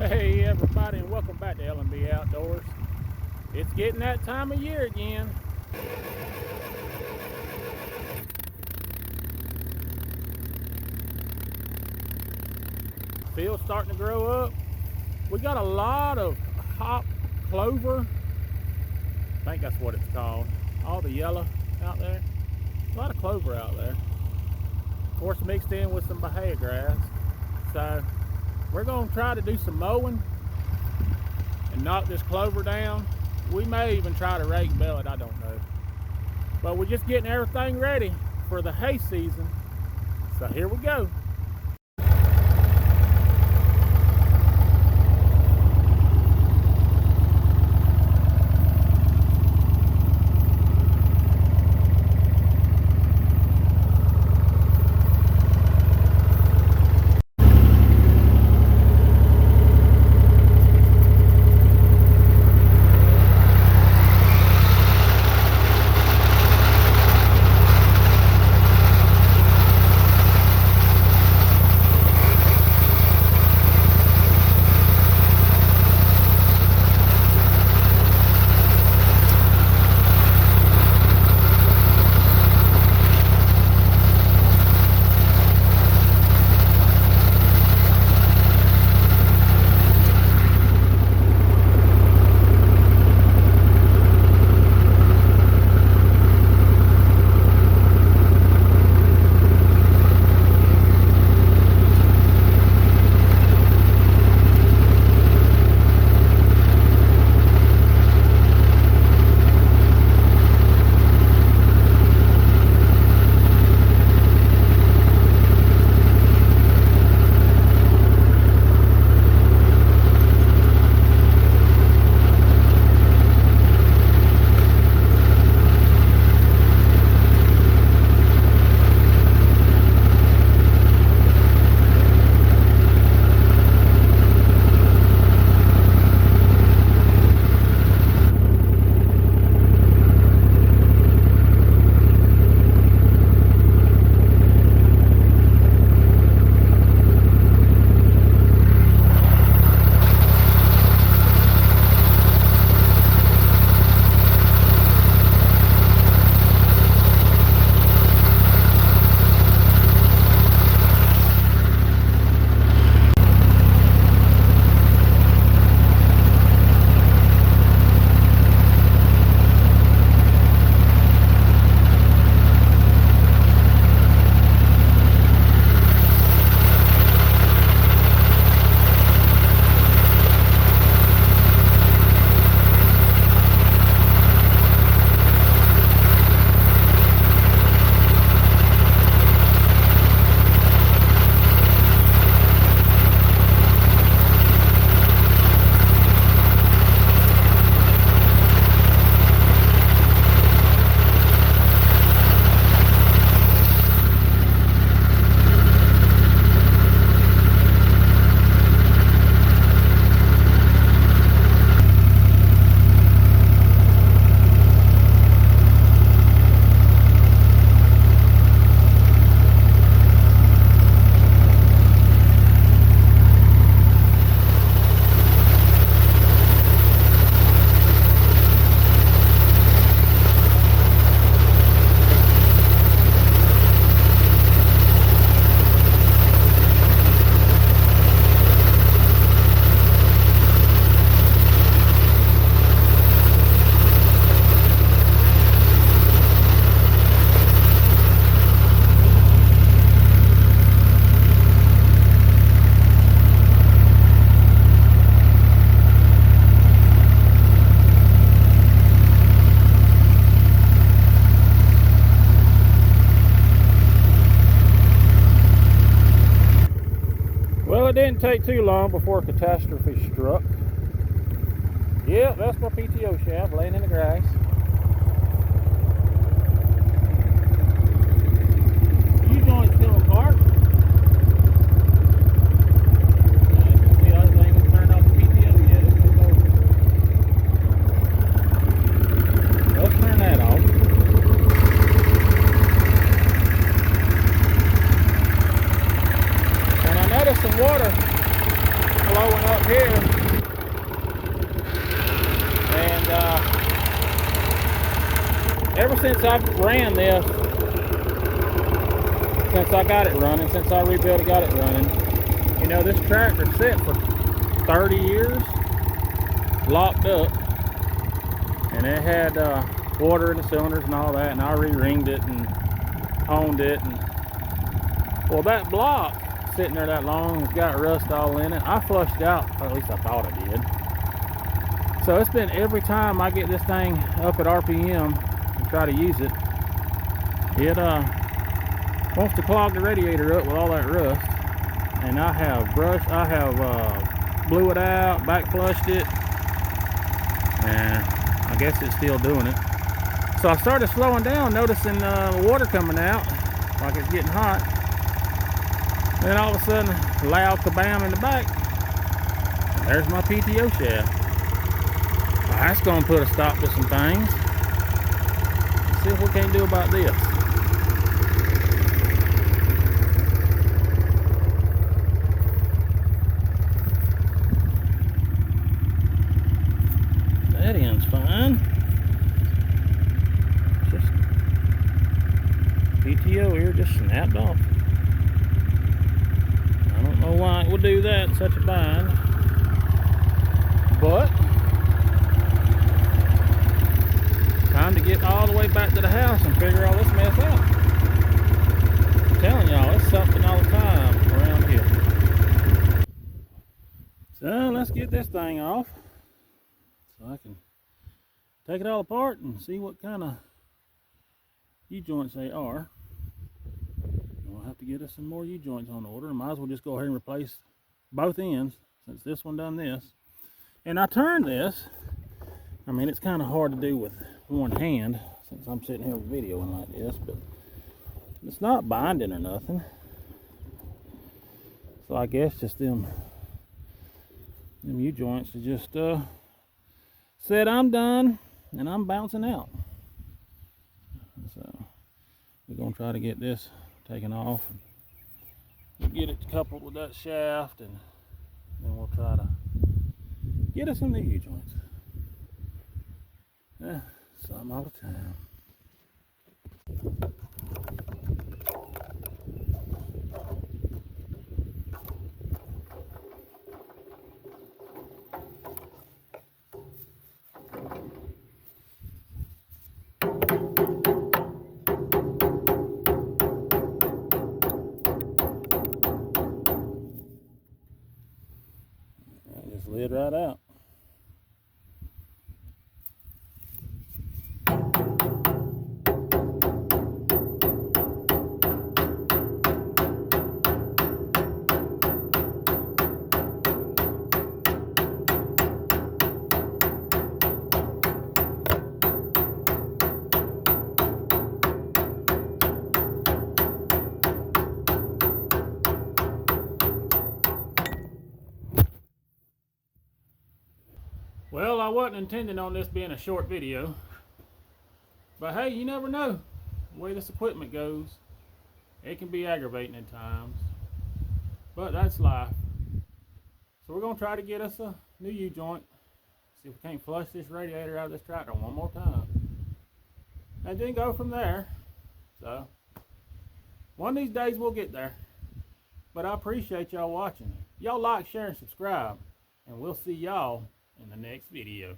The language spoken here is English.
Hey everybody, and welcome back to L&B Outdoors. It's getting that time of year again. Field's starting to grow up. We got a lot of hop clover. I think that's what it's called. All the yellow out there. A lot of clover out there. Of course, mixed in with some bahia grass. So we're going to try to do some mowing and knock this clover down. We may even try to rake and bale it, I don't know. But we're just getting everything ready for the hay season. So here we go. Well, it didn't take too long before a catastrophe struck. Yep, that's my PTO shaft laying in the grass. You joints still apart. I can see everything is turned off the PTO yet. Let's turn that off. And I noticed some water flowing up up here, and ever since I've ran this, since I got it running, since I rebuilt it, got it running, you know, this tractor sit for 30 years, locked up, and it had water in the cylinders and all that, and I re-ringed it and honed it, and well, that block sitting there that long has got rust all in it. I flushed it out, or at least I thought I did. So it's been every time I get this thing up at RPM and try to use it, it wants to clog the radiator up with all that rust. And I have blew it out, back flushed it, and I guess it's still doing it. So I started slowing down, noticing water coming out, like it's getting hot. And then all of a sudden, loud kabam in the back. And there's my PTO shaft. Well, that's going to put a stop to some things. Let's see what we can do about this. That end's fine. Just PTO here just snapped off. I don't know why it would do that in such a bind, but time to get all the way back to the house and figure all this mess out. I'm telling y'all, it's something all the time around here. So let's get this thing off so I can take it all apart and see what kind of U-joints they are. We'll have to get us some more U-joints on order. Might as well just go ahead and replace both ends since this one done this. And I turned this. I mean, it's kind of hard to do with one hand since I'm sitting here videoing like this, but it's not binding or nothing. So I guess just them U-joints to just said I'm done and I'm bouncing out. So we're gonna try to get this taken off and get it coupled with that shaft, and then we'll try to get us some new U-joints. Yeah, some all the time. Just slid right out. Well, I wasn't intending on this being a short video, but hey, you never know the way this equipment goes. It can be aggravating at times, but that's life. So we're going to try to get us a new U-joint, see if we can't flush this radiator out of this tractor one more time, and then go from there. So one of these days we'll get there, but I appreciate y'all watching. Y'all like, share, and subscribe, and we'll see y'all in the next video.